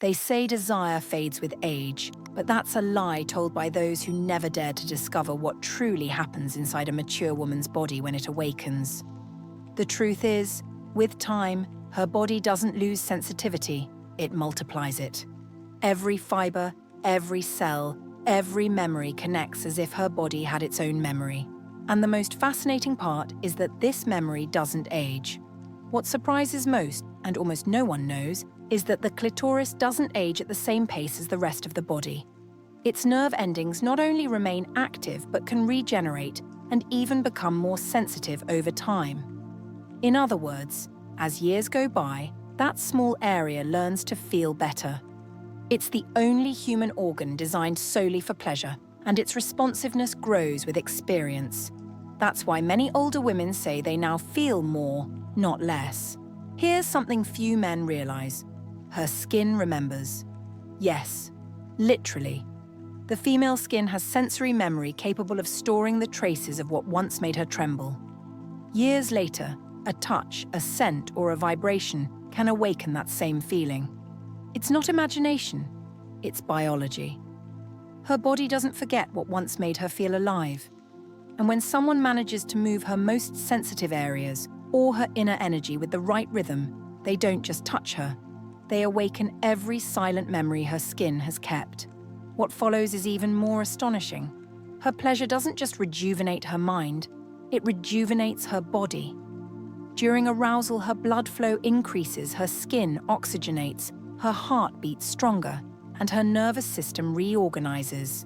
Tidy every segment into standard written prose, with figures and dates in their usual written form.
They say desire fades with age, but that's a lie told by those who never dared to discover what truly happens inside a mature woman's body when it awakens. The truth is, with time, her body doesn't lose sensitivity, it multiplies it. Every fiber, every cell, every memory connects as if her body had its own memory. And the most fascinating part is that this memory doesn't age. What surprises most, and almost no one knows, is that the clitoris doesn't age at the same pace as the rest of the body. Its nerve endings not only remain active but can regenerate and even become more sensitive over time. In other words, as years go by, that small area learns to feel better. It's the only human organ designed solely for pleasure, and its responsiveness grows with experience. That's why many older women say they now feel more, not less. Here's something few men realize. Her skin remembers. Yes, literally. The female skin has sensory memory capable of storing the traces of what once made her tremble. Years later, a touch, a scent, or a vibration can awaken that same feeling. It's not imagination, it's biology. Her body doesn't forget what once made her feel alive. And when someone manages to move her most sensitive areas or her inner energy with the right rhythm, they don't just touch her. They awaken every silent memory her skin has kept. What follows is even more astonishing. Her pleasure doesn't just rejuvenate her mind, it rejuvenates her body. During arousal, her blood flow increases, her skin oxygenates, her heart beats stronger, and her nervous system reorganizes.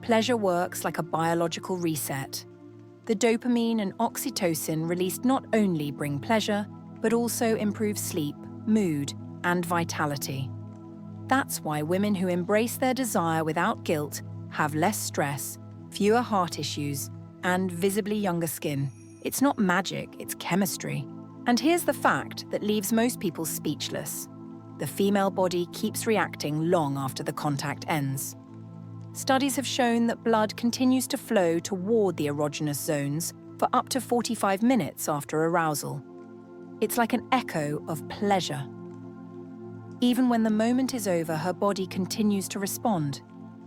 Pleasure works like a biological reset. The dopamine and oxytocin released not only bring pleasure, but also improve sleep, mood, and vitality. That's why women who embrace their desire without guilt have less stress, fewer heart issues, and visibly younger skin. It's not magic, it's chemistry. And here's the fact that leaves most people speechless. The female body keeps reacting long after the contact ends. Studies have shown that blood continues to flow toward the erogenous zones for up to 45 minutes after arousal. It's like an echo of pleasure. Even when the moment is over, her body continues to respond.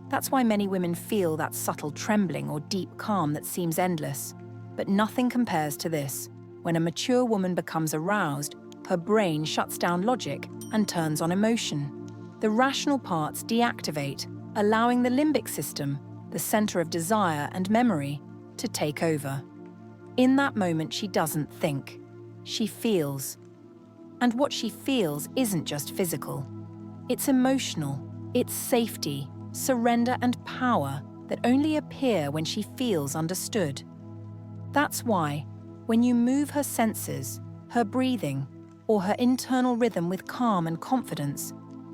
That's why many women feel that subtle trembling or deep calm that seems endless. But nothing compares to this. When a mature woman becomes aroused, her brain shuts down logic and turns on emotion. The rational parts deactivate, allowing the limbic system, the center of desire and memory, to take over. In that moment, she doesn't think. She feels. And what she feels isn't just physical. It's emotional. It's safety, surrender, and power that only appear when she feels understood. That's why, when you move her senses, her breathing, or her internal rhythm with calm and confidence,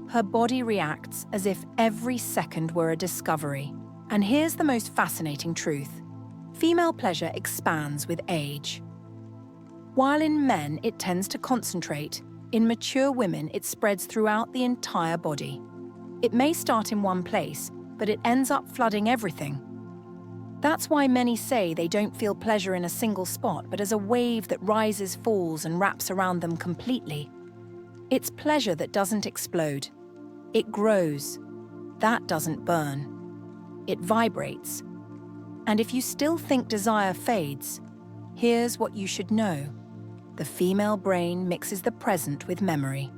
her body reacts as if every second were a discovery. And here's the most fascinating truth. Female pleasure expands with age. While in men it tends to concentrate, in mature women it spreads throughout the entire body. It may start in one place, but it ends up flooding everything. That's why many say they don't feel pleasure in a single spot, but as a wave that rises, falls, and wraps around them completely. It's pleasure that doesn't explode. It grows. That doesn't burn. It vibrates. And if you still think desire fades, here's what you should know. The female brain mixes the present with memory.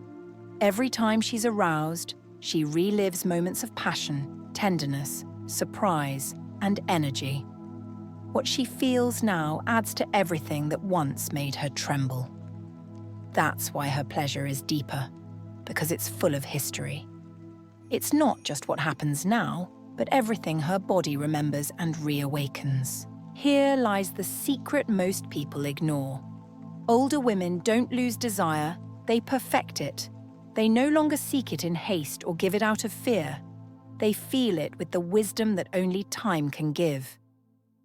Every time she's aroused, she relives moments of passion, tenderness, surprise, and energy. What she feels now adds to everything that once made her tremble. That's why her pleasure is deeper, because it's full of history. It's not just what happens now, but everything her body remembers and reawakens. Here lies the secret most people ignore. Older women don't lose desire, they perfect it. They no longer seek it in haste or give it out of fear. They feel it with the wisdom that only time can give.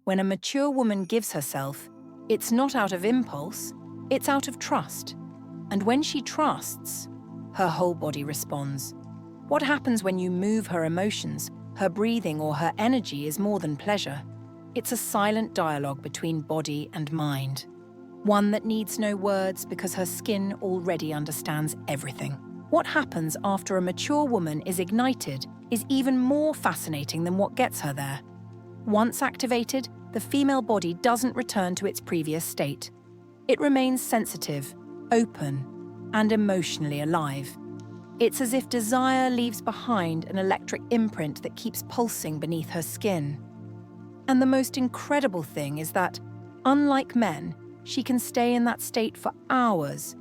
When a mature woman gives herself, it's not out of impulse, it's out of trust. And when she trusts, her whole body responds. What happens when you move her emotions, her breathing, or her energy is more than pleasure. It's a silent dialogue between body and mind. One that needs no words because her skin already understands everything. What happens after a mature woman is ignited is even more fascinating than what gets her there. Once activated, the female body doesn't return to its previous state. It remains sensitive, open, and emotionally alive. It's as if desire leaves behind an electric imprint that keeps pulsing beneath her skin. And the most incredible thing is that, unlike men, she can stay in that state for hours,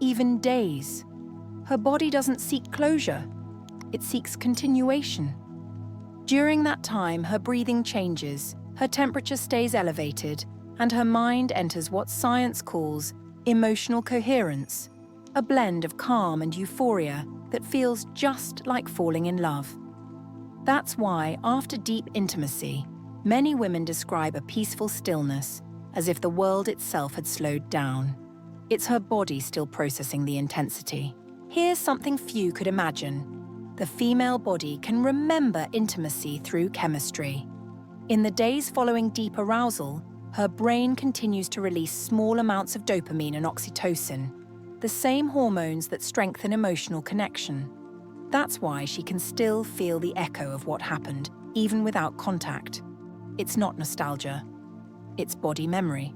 even days. Her body doesn't seek closure, it seeks continuation. During that time, her breathing changes, her temperature stays elevated, and her mind enters what science calls emotional coherence, a blend of calm and euphoria that feels just like falling in love. That's why, after deep intimacy, many women describe a peaceful stillness, as if the world itself had slowed down. It's her body still processing the intensity. Here's something few could imagine. The female body can remember intimacy through chemistry. In the days following deep arousal, her brain continues to release small amounts of dopamine and oxytocin, the same hormones that strengthen emotional connection. That's why she can still feel the echo of what happened, even without contact. It's not nostalgia, it's body memory.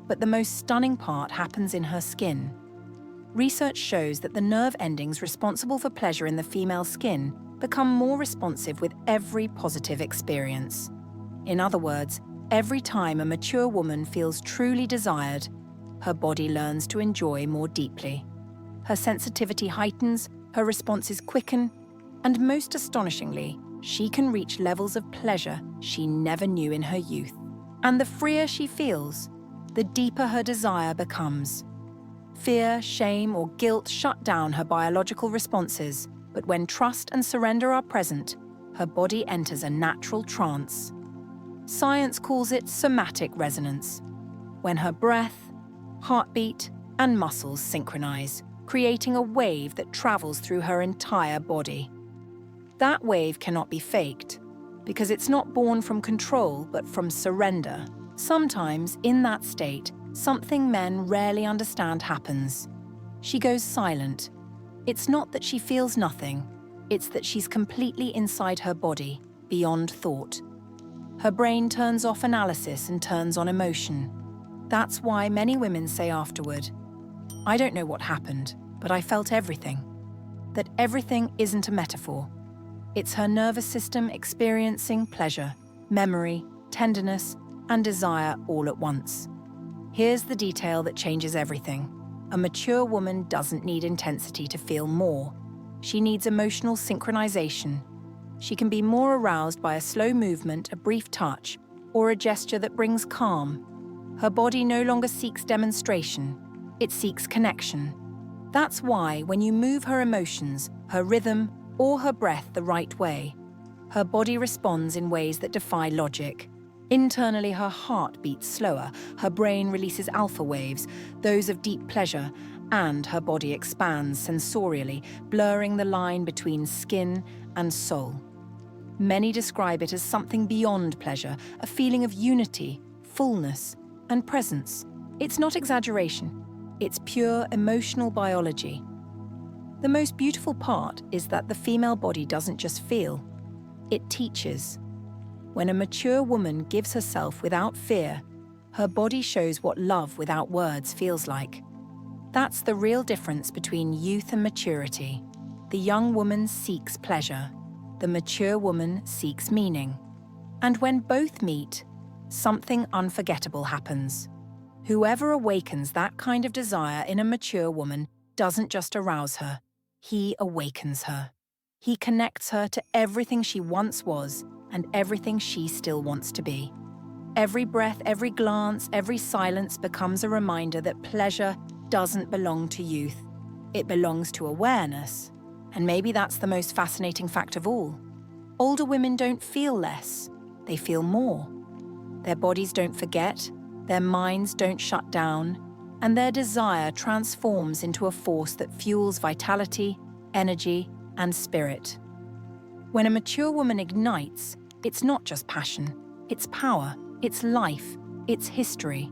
But the most stunning part happens in her skin. Research shows that the nerve endings responsible for pleasure in the female skin become more responsive with every positive experience. In other words, every time a mature woman feels truly desired, her body learns to enjoy more deeply. Her sensitivity heightens, her responses quicken, and most astonishingly, she can reach levels of pleasure she never knew in her youth. And the freer she feels, the deeper her desire becomes. Fear, shame, or guilt shut down her biological responses, but when trust and surrender are present, her body enters a natural trance. Science calls it somatic resonance, when her breath, heartbeat, and muscles synchronize, creating a wave that travels through her entire body. That wave cannot be faked, because it's not born from control but from surrender. Sometimes, in that state, something men rarely understand happens. She goes silent. It's not that she feels nothing, it's that she's completely inside her body, beyond thought. Her brain turns off analysis and turns on emotion. That's why many women say afterward, "I don't know what happened, but I felt everything." That everything isn't a metaphor. It's her nervous system experiencing pleasure, memory, tenderness, and desire all at once. Here's the detail that changes everything. A mature woman doesn't need intensity to feel more. She needs emotional synchronization. She can be more aroused by a slow movement, a brief touch, or a gesture that brings calm. Her body no longer seeks demonstration, it seeks connection. That's why when you move her emotions, her rhythm, or her breath the right way, her body responds in ways that defy logic. Internally, her heart beats slower, her brain releases alpha waves, those of deep pleasure, and her body expands sensorially, blurring the line between skin and soul. Many describe it as something beyond pleasure, a feeling of unity, fullness, and presence. It's not exaggeration, it's pure emotional biology. The most beautiful part is that the female body doesn't just feel, it teaches. When a mature woman gives herself without fear, her body shows what love without words feels like. That's the real difference between youth and maturity. The young woman seeks pleasure, the mature woman seeks meaning. And when both meet, something unforgettable happens. Whoever awakens that kind of desire in a mature woman doesn't just arouse her, he awakens her. He connects her to everything she once was and everything she still wants to be. Every breath, every glance, every silence becomes a reminder that pleasure doesn't belong to youth. It belongs to awareness. And maybe that's the most fascinating fact of all. Older women don't feel less, they feel more. Their bodies don't forget, their minds don't shut down, and their desire transforms into a force that fuels vitality, energy, and spirit. When a mature woman ignites, it's not just passion, it's power, it's life, it's history.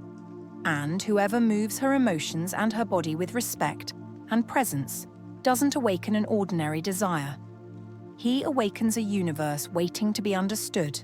And whoever moves her emotions and her body with respect and presence doesn't awaken an ordinary desire. He awakens a universe waiting to be understood,